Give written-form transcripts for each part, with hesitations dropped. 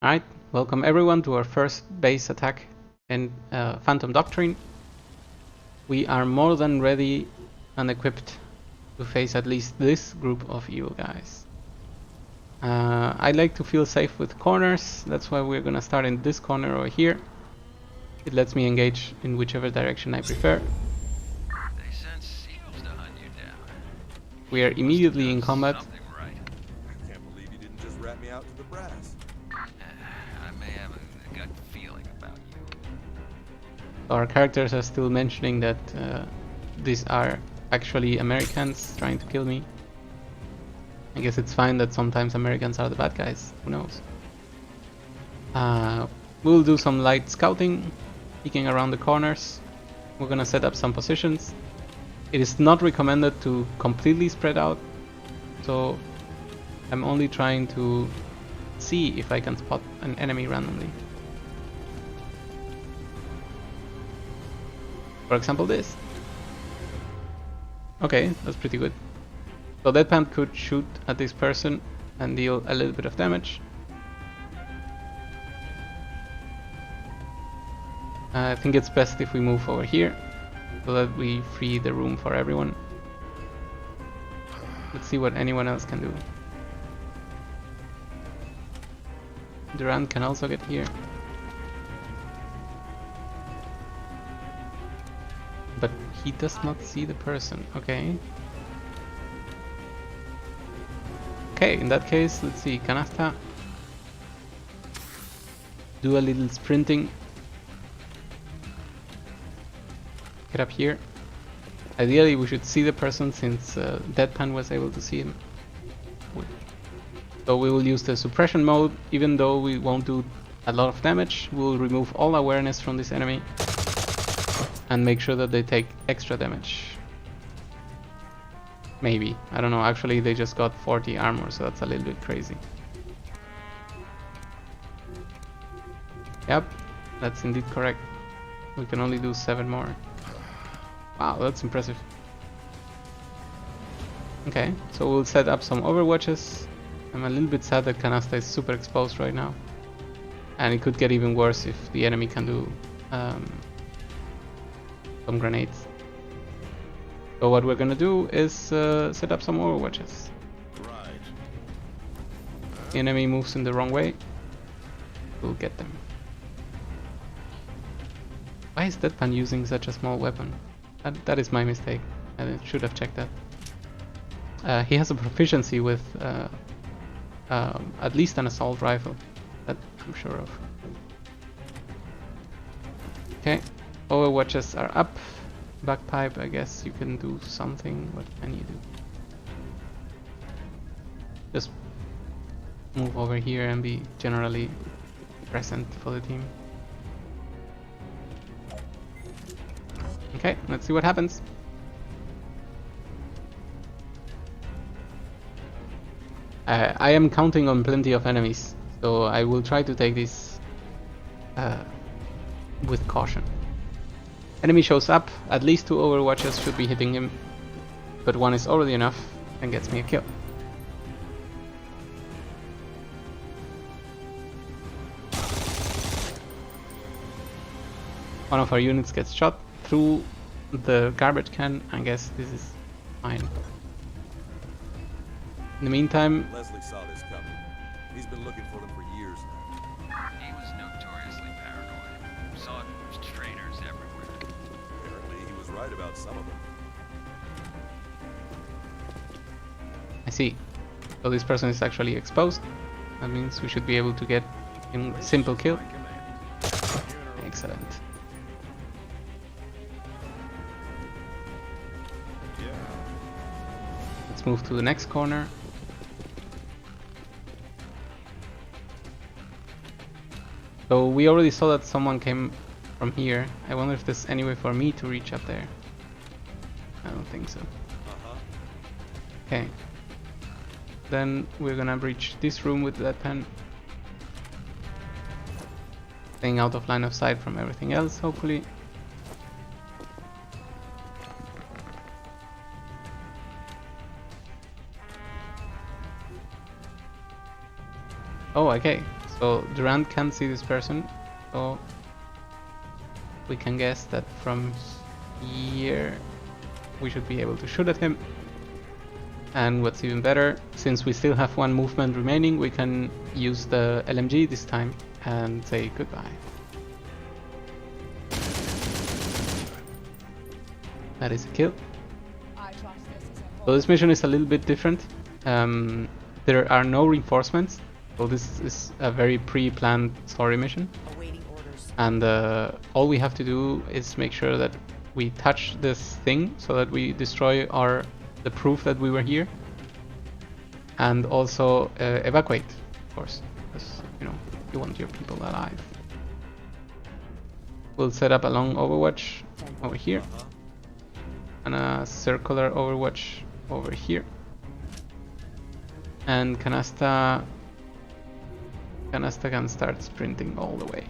Alright, welcome everyone to our first base attack in Phantom Doctrine. We are more than ready and equipped to face at least this group of evil guys. I like to feel safe with corners, that's why we're gonna start in this corner over here. It lets me engage in whichever direction I prefer. They sent seals to hunt you down. We are immediately in combat. Something right. I can't believe you didn't just rat me out to the brass. I may have a gut feeling about you. Our characters are still mentioning that these are actually Americans trying to kill me. I guess it's fine that sometimes Americans are the bad guys, who knows. We'll do some light scouting, peeking around the corners. We're gonna set up some positions. It is not recommended to completely spread out, so I'm only trying to see if I can spot an enemy randomly. For example, this. Okay, that's pretty good. So Deadpan could shoot at this person and deal a little bit of damage. I think it's best if we move over here so that we free the room for everyone. Let's see what anyone else can do. Durant can also get here. But he does not see the person. Okay. Okay, in that case, let's see. Canasta. Do a little sprinting. Get up here. Ideally, we should see the person since Deadpan was able to see him. So we will use the suppression mode. Even though we won't do a lot of damage, we'll remove all awareness from this enemy and make sure that they take extra damage. Maybe. I don't know. Actually, they just got 40 armor, so that's a little bit crazy. Yep, that's indeed correct. We can only do 7 more. Wow, that's impressive. Okay, so we'll set up some overwatches. I'm a little bit sad that Canasta is super exposed right now. And it could get even worse if the enemy can do some grenades. So what we're gonna do is set up some overwatches. Right. The enemy moves in the wrong way. We'll get them. Why is Deadpan using such a small weapon? That is my mistake. I should have checked that. He has a proficiency with at least an assault rifle. That I'm sure of. Okay, overwatches are up. Bagpipe, I guess you can do something. What can you do? Just move over here and be generally present for the team. Okay, let's see what happens. I am counting on plenty of enemies, so I will try to take this with caution. Enemy shows up, at least 2 overwatches should be hitting him, but 1 is already enough and gets me a kill. One of our units gets shot through the garbage can. I guess this is fine. In the meantime, Leslie saw this coming. He's been looking for them for years now. He was notoriously paranoid. Saw traitors everywhere. Apparently, he was right about some of them. I see. So this person is actually exposed. That means we should be able to get him a simple kill. Excellent. Let's move to the next corner. So we already saw that someone came from here. I wonder if there's any way for me to reach up there. I don't think so. Okay. Then we're gonna breach this room with that pen. Staying out of line of sight from everything else, hopefully. Oh, okay. So Durant can't see this person, so we can guess that from here we should be able to shoot at him. And what's even better, since we still have one movement remaining, we can use the LMG this time and say goodbye. That is a kill. So this mission is a little bit different. There are no reinforcements, so this is a very pre-planned story mission. And all we have to do is make sure that we touch this thing so that we destroy the proof that we were here, and also evacuate, of course, because you want your people alive. We'll set up a long overwatch over here and a circular overwatch over here, and Canasta can start sprinting all the way.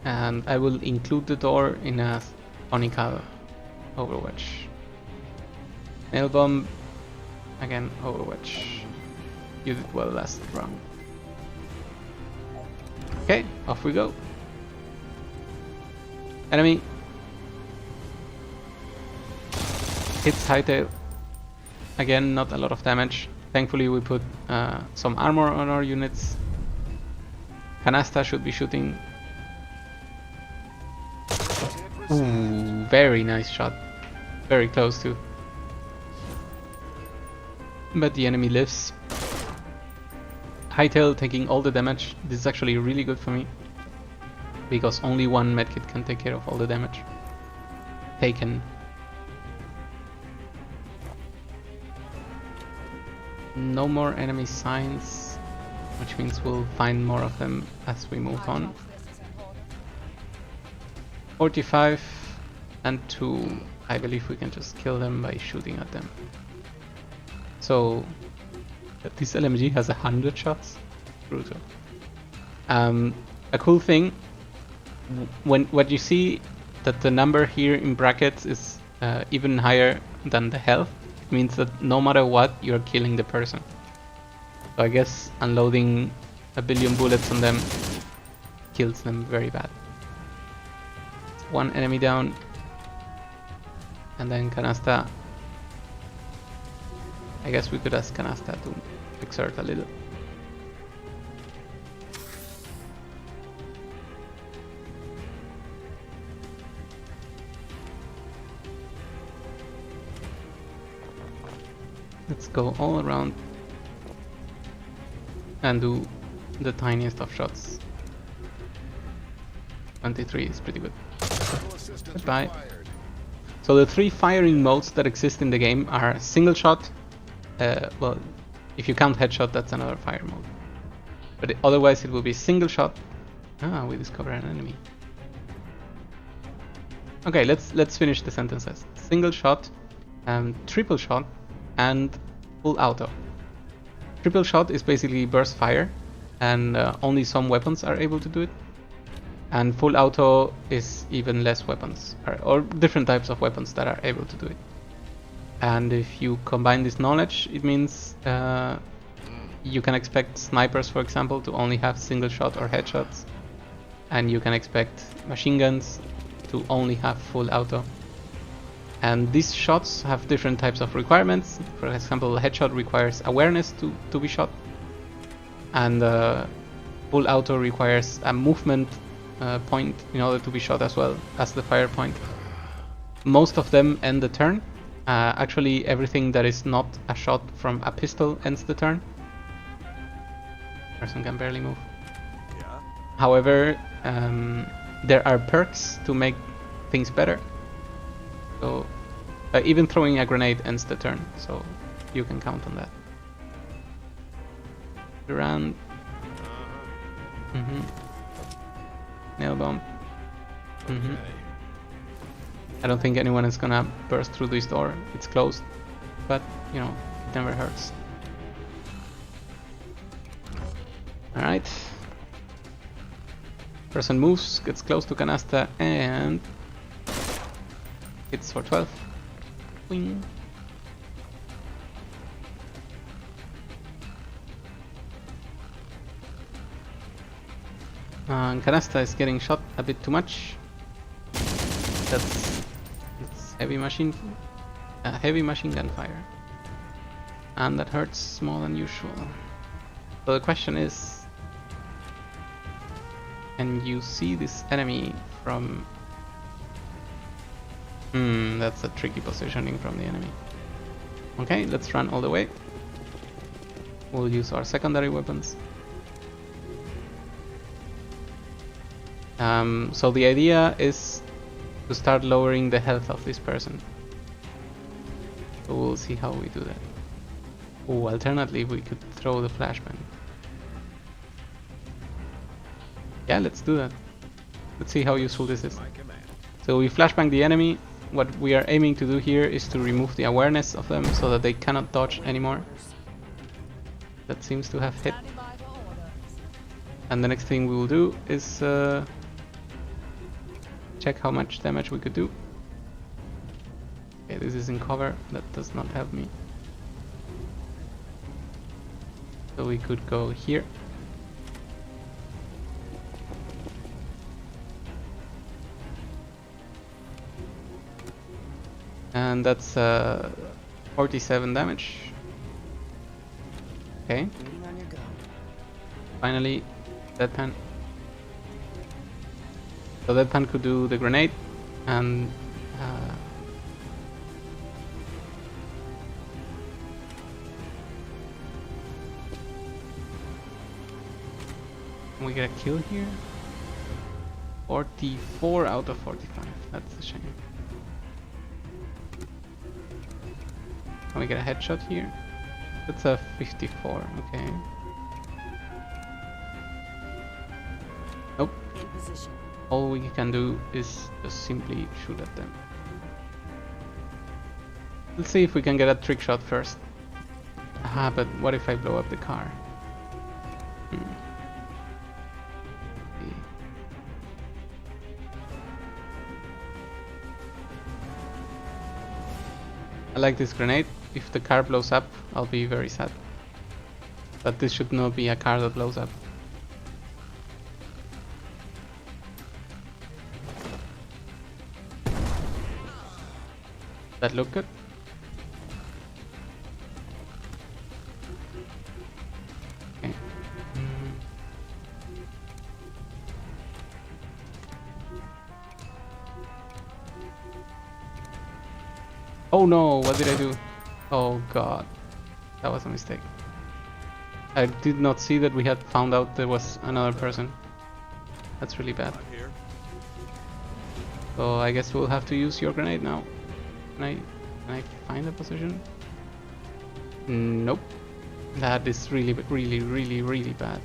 And I will include the door in a conical overwatch. Nail bomb, again overwatch. You did well last round. Okay, off we go. Enemy hits hightail. Again, not a lot of damage. Thankfully we put some armor on our units. Canasta should be shooting. Ooh, very nice shot. Very close too. But the enemy lives. Hightail taking all the damage. This is actually really good for me, because only one medkit can take care of all the damage taken. No more enemy signs, which means we'll find more of them as we move on. 45 and 2. I believe we can just kill them by shooting at them. So this LMG has 100 shots. Brutal. A cool thing, what you see that the number here in brackets is even higher than the health, means that no matter what, you're killing the person. So I guess unloading a billion bullets on them kills them very bad. One enemy down, and then Canasta. I guess we could ask Canasta to exert a little. Let's go all around and do the tiniest of shots. 23 is pretty good. Goodbye. So the 3 firing modes that exist in the game are single shot. Well, if you count headshot, that's another fire mode. But otherwise it will be single shot. Ah, we discover an enemy. Okay, let's finish the sentences. Single shot, triple shot, and full auto. Triple shot is basically burst fire, and only some weapons are able to do it. And full auto is even less weapons, or different types of weapons that are able to do it. And if you combine this knowledge, it means you can expect snipers, for example, to only have single shot or headshots, and you can expect machine guns to only have full auto. And these shots have different types of requirements. For example, headshot requires awareness to be shot, and full auto requires a movement point in order to be shot as well as the fire point. Most of them end the turn. Actually, everything that is not a shot from a pistol ends the turn. Person can barely move. Yeah. However, there are perks to make things better. So even throwing a grenade ends the turn, so you can count on that. Durand. Nail bomb. I don't think anyone is gonna burst through this door. It's closed, but you know, it never hurts. Alright. Person moves, gets close to Canasta, and hits for 12. Wing. Canasta is getting shot a bit too much. It's heavy machine gun fire, and that hurts more than usual. So the question is, can you see this enemy from? That's a tricky positioning from the enemy. Okay, let's run all the way. We'll use our secondary weapons. So the idea is to start lowering the health of this person. So we'll see how we do that. Oh, alternately we could throw the flashbang. Yeah, let's do that. Let's see how useful this is. So we flashbang the enemy. What we are aiming to do here is to remove the awareness of them so that they cannot dodge anymore. That seems to have hit. And the next thing we will do is check how much damage we could do. Okay, this is in cover. That does not help me. So we could go here. And that's 47 damage. Okay. Finally, Deadpan. So Deadpan could do the grenade, and we get a kill here. 44 out of 45. That's a shame. Can we get a headshot here? That's a 54. Okay. Nope. All we can do is just simply shoot at them. Let's see if we can get a trick shot first. Aha, but what if I blow up the car? I like this grenade. If the car blows up, I'll be very sad. But this should not be a car that blows up. That look good? Okay. Oh no, what did I do? Oh god, that was a mistake. I did not see that we had found out there was another person. That's really bad. So I guess we'll have to use your grenade now. Can I find a position? Nope. That is really bad.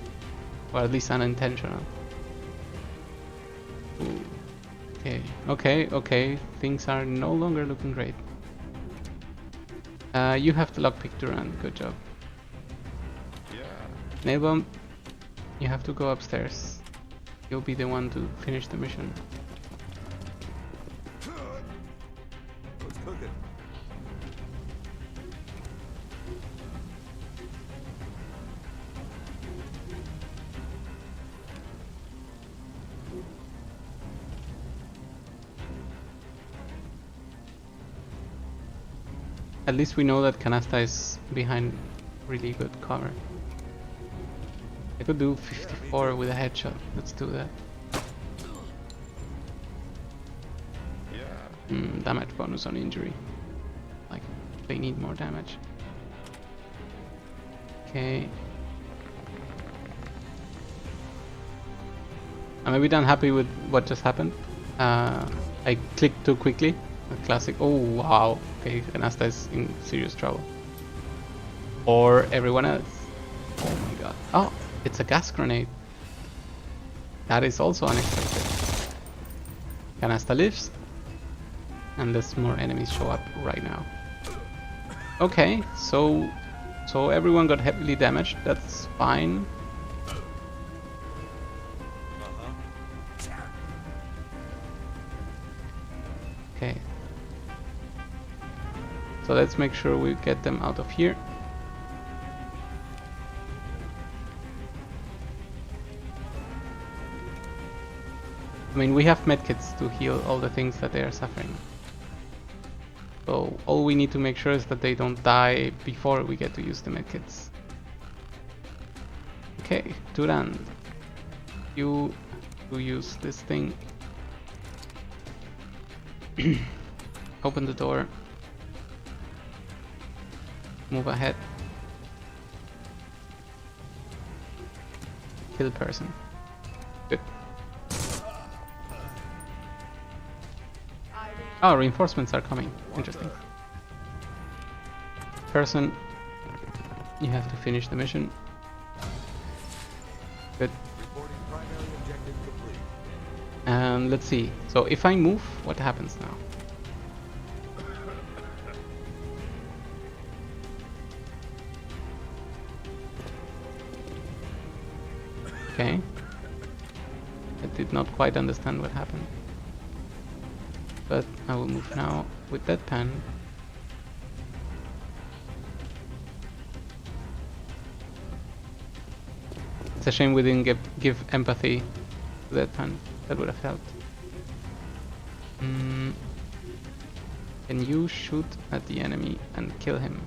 Or at least unintentional. Ooh. Okay. Things are no longer looking great. You have the lockpick to run. Good job. Yeah. Nailbomb, you have to go upstairs. You'll be the one to finish the mission. Let's cook it. At least we know that Canasta is behind really good cover. I could do 54 with a headshot. Let's do that. Damage bonus on injury. Like, they need more damage. Okay. I'm a bit unhappy with what just happened. I clicked too quickly. A classic. Oh wow. Okay, Canasta is in serious trouble. Or everyone else. Oh my god. Oh, it's a gas grenade. That is also unexpected. Canasta lives. Unless more enemies show up right now. Okay, so everyone got heavily damaged. That's fine. Okay. So let's make sure we get them out of here. I mean, we have medkits to heal all the things that they are suffering. So all we need to make sure is that they don't die before we get to use the medkits. Okay, Duran, you use this thing. Open the door. Move ahead. Kill person. Good. Oh, reinforcements are coming. Interesting. Person, you have to finish the mission. Good. Reporting primary objective complete. And let's see. So if I move, what happens now? Okay. I did not quite understand what happened. But I will move now with that pen. It's a shame we didn't give empathy to that pen. That would have helped. Can you shoot at the enemy and kill him?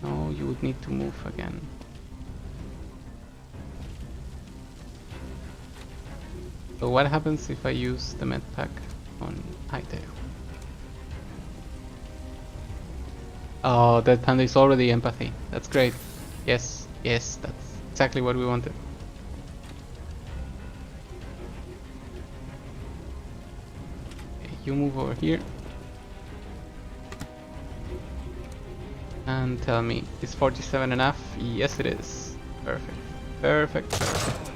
No, you would need to move again. So what happens if I use the med pack on Hightail? Oh, that panda is already empathy. That's great. Yes, yes, that's exactly what we wanted. Okay, you move over here. And tell me, is 47 enough? Yes, it is. Perfect. Perfect, perfect.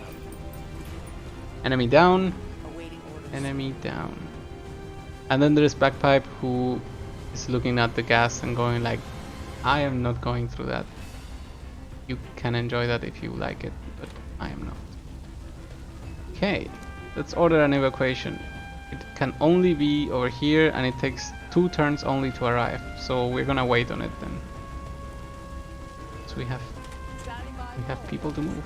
Enemy down. Enemy down. And then there is Bagpipe, who is looking at the gas and going like, I am not going through that. You can enjoy that if you like it, but I am not. Okay, let's order an evacuation. It can only be over here and it takes 2 turns only to arrive. So we're gonna wait on it then. So we have people to move.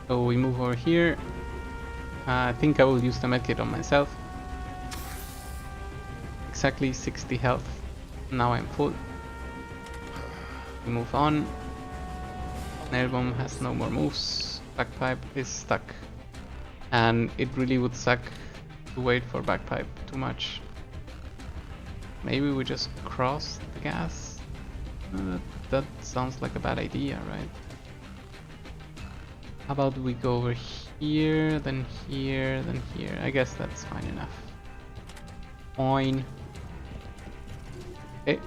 So we move over here. I think I will use the medkit on myself. Exactly 60 health. Now I'm full. We move on. Nailbomb has no more moves. Bagpipe is stuck. And it really would suck to wait for Bagpipe too much. Maybe we just cross the gas? That sounds like a bad idea, right? How about we go over here, then here, then here. I guess that's fine enough. Fine. Okay.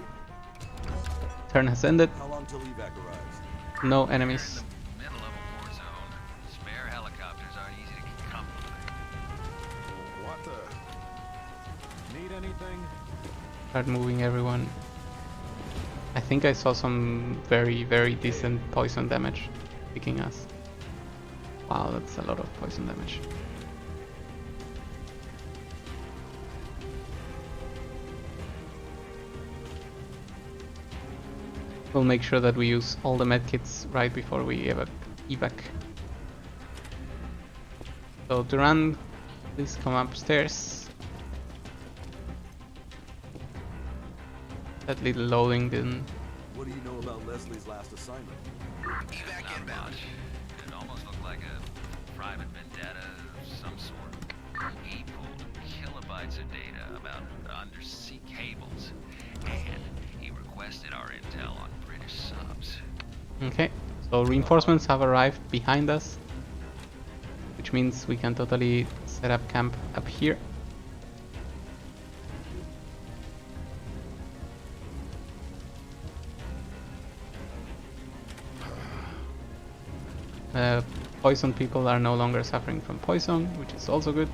Turn has ended. How long till evac arrives? No enemies. Middle of a war zone. Spare helicopters aren't easy to come by. What the? Need anything? Start moving everyone. I think I saw some very, very decent poison damage picking us. Wow, that's a lot of poison damage. We'll make sure that we use all the medkits right before we evac. So Duran, please come upstairs. That little loading didn't. What do you know about Leslie's last assignment? Evac inbound. It almost looked like a private vendetta of some sort. He pulled kilobytes of data about undersea cables, and he requested our intel on British subs. Okay, so reinforcements have arrived behind us, which means we can totally set up camp up here. Poison people are no longer suffering from poison, which is also good.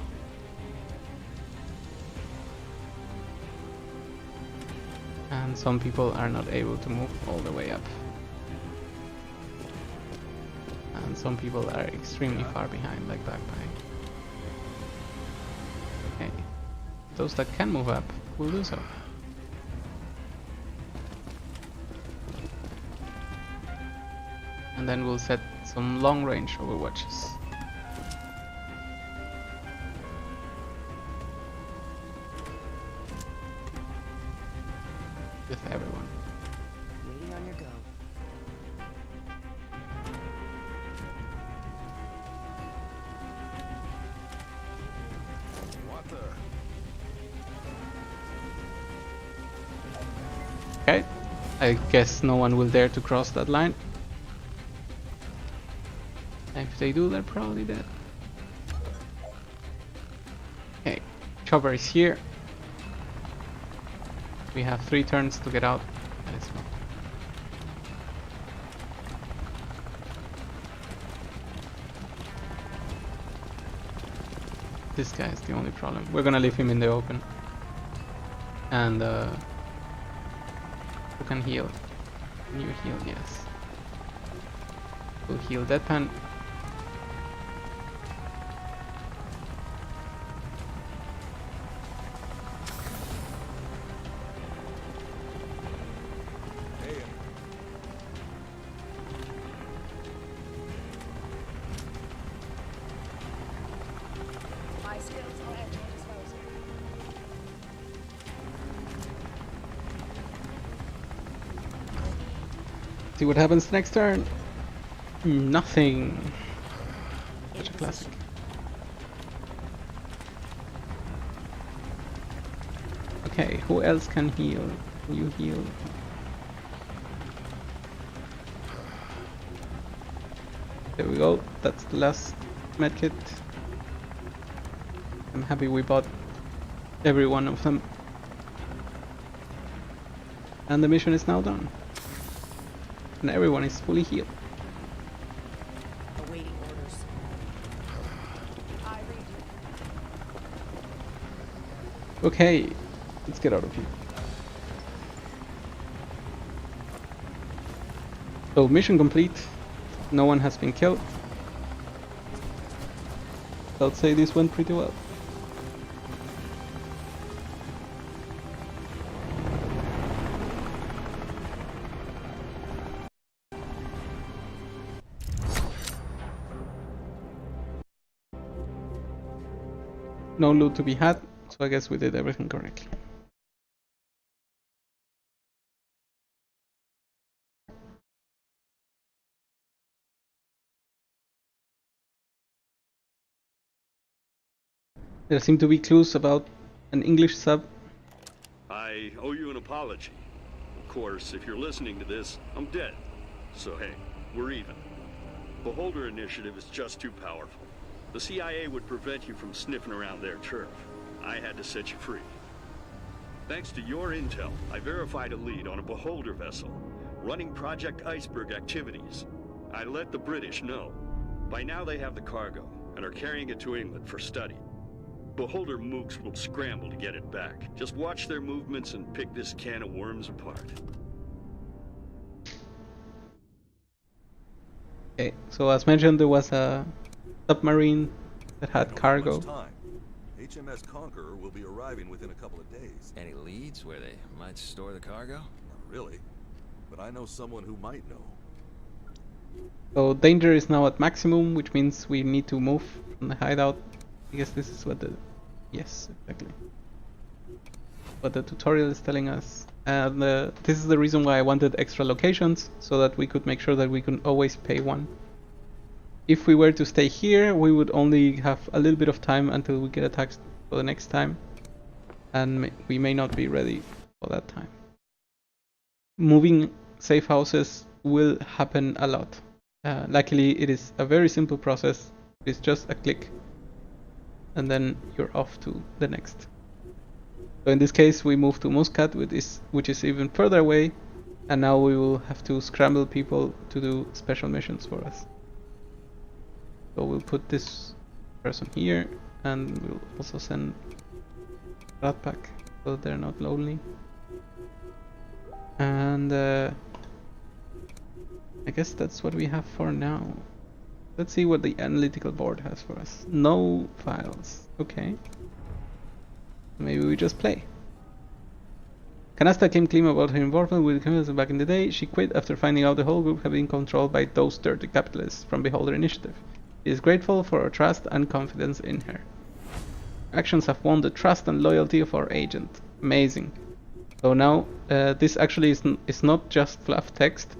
And some people are not able to move all the way up. And some people are extremely far behind, like Bagpipe. Okay. those that can move up will do so. And then we'll set some long range overwatches. With everyone. Waiting on your go. What the? Okay, I guess no one will dare to cross that line. And if they do, they're probably dead. Okay, Chopper is here. We have 3 turns to get out. That is fine. This guy is the only problem. We're gonna leave him in the open. And who can heal? Can you heal? Yes. We'll heal Deadpan. Hey, My skills are at your disposal. See what happens next turn. Nothing. Such a classic. Okay, who else can heal? You heal. There we go. That's the last medkit. I'm happy we bought every one of them. And the mission is now done. And everyone is fully healed. Awaiting orders. I read you. Okay, let's get out of here. So mission complete. No one has been killed. I'd say this went pretty well. No loot to be had, so I guess we did everything correctly. There seem to be clues about an English sub. I owe you an apology. Of course, if you're listening to this, I'm dead. So hey, we're even. Beholder Initiative is just too powerful. The CIA would prevent you from sniffing around their turf. I had to set you free. Thanks to your intel, I verified a lead on a Beholder vessel, running Project Iceberg activities. I let the British know. By now they have the cargo, and are carrying it to England for study. Beholder mooks will scramble to get it back. Just watch their movements and pick this can of worms apart. Okay, so as mentioned, there was a submarine that had don't have cargo. much time. HMS Conqueror will be arriving within a couple of days. Any leads where they might store the cargo? Not really, but I know someone who might know. So danger is now at maximum, which means we need to move from the hideout. I guess this is what the... Yes, exactly. What the tutorial is telling us. And this is the reason why I wanted extra locations, so that we could make sure that we can always pay one. If we were to stay here, we would only have a little bit of time until we get attacked for the next time. And we may not be ready for that time. Moving safe houses will happen a lot. Luckily, it is a very simple process. It's just a click. And then you're off to the next. So in this case, we move to Muscat, which is even further away. And now we will have to scramble people to do special missions for us. So we'll put this person here, and we'll also send Ratpack so they're not lonely. And I guess that's what we have for now. Let's see what the analytical board has for us. No files. Okay. Maybe we just play. Canasta came clean about her involvement with criminals back in the day. She quit after finding out the whole group had been controlled by those dirty capitalists from Beholder Initiative. She is grateful for her trust and confidence in her. Actions have won the trust and loyalty of our agent. Amazing. So now this actually is not just fluff text.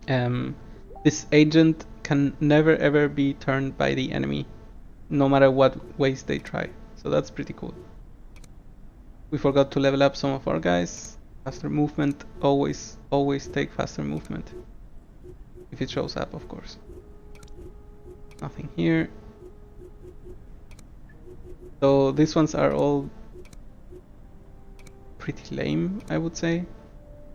This agent can never ever be turned by the enemy, no matter what ways they try. So that's pretty cool. We forgot to level up some of our guys. Faster movement, always take faster movement. If it shows up, of course. Nothing here. So these ones are all pretty lame, I would say.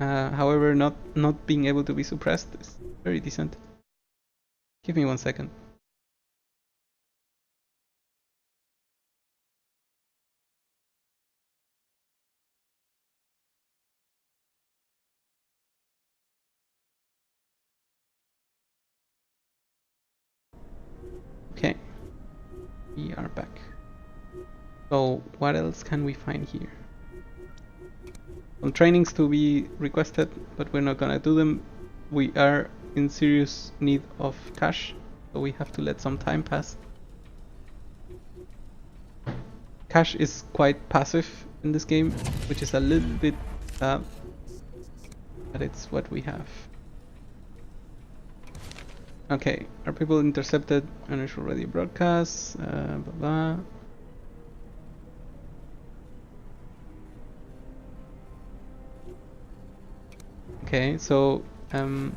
However, not being able to be suppressed is very decent. Give me 1 second. Okay, we are back. So what else can we find here? Some trainings to be requested, but we're not gonna do them. We are in serious need of cash, so we have to let some time pass. Cash is quite passive in this game, which is a little bit sad, but it's what we have. Okay, are people intercepted? Initial radio broadcast, blah blah. Okay, so fellow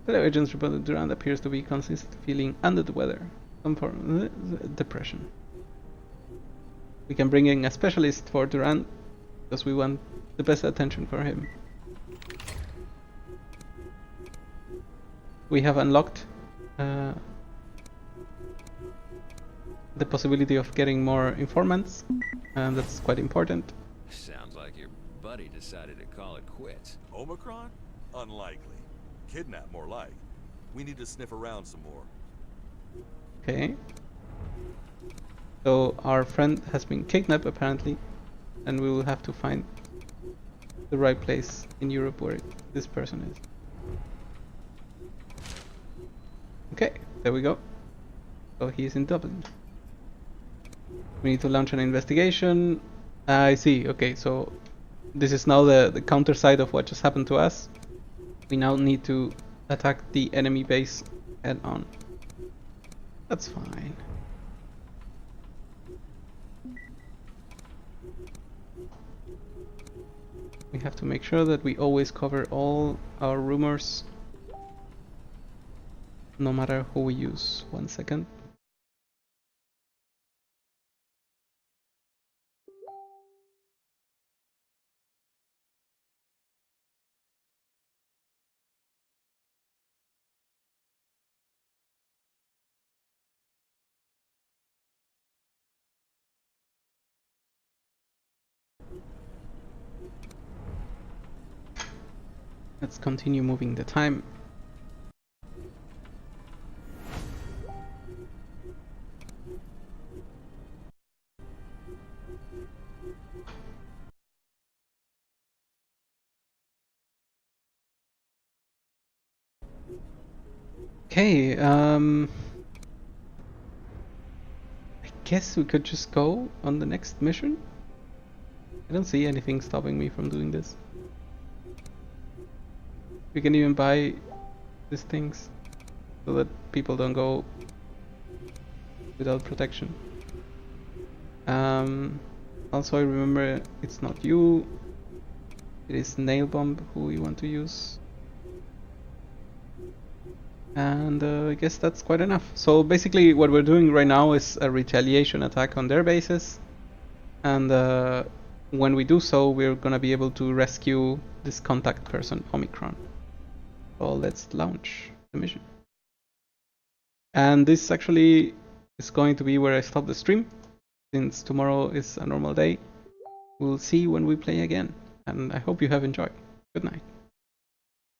agents reported Durand appears to be consistently feeling under the weather, some form of depression. We can bring in a specialist for Durand because we want the best attention for him. We have unlocked the possibility of getting more informants, and that's quite important. Sounds like your buddy decided to call it quits. Omicron? Unlikely. Kidnap, more like. We need to sniff around some more. Okay. So our friend has been kidnapped apparently, and we will have to find the right place in Europe where this person is. Okay, there we go. So he's in Dublin. We need to launch an investigation. I see. Okay, so this is now the counter side of what just happened to us. We now need to attack the enemy base head on. That's fine. We have to make sure that we always cover all our rumors, no matter who we use. 1 second. Let's continue moving the time. Okay, I guess we could just go on the next mission. I don't see anything stopping me from doing this. We can even buy these things so that people don't go without protection. Also, I remember it's not you, it is Nail Bomb who we want to use. And I guess that's quite enough. So basically what we're doing right now is a retaliation attack on their bases, and when we do so, we're gonna be able to rescue this contact person, Omicron. So let's launch the mission. And this actually is going to be where I stop the stream, since tomorrow is a normal day. We'll see when we play again, and I hope you have enjoyed. Good night.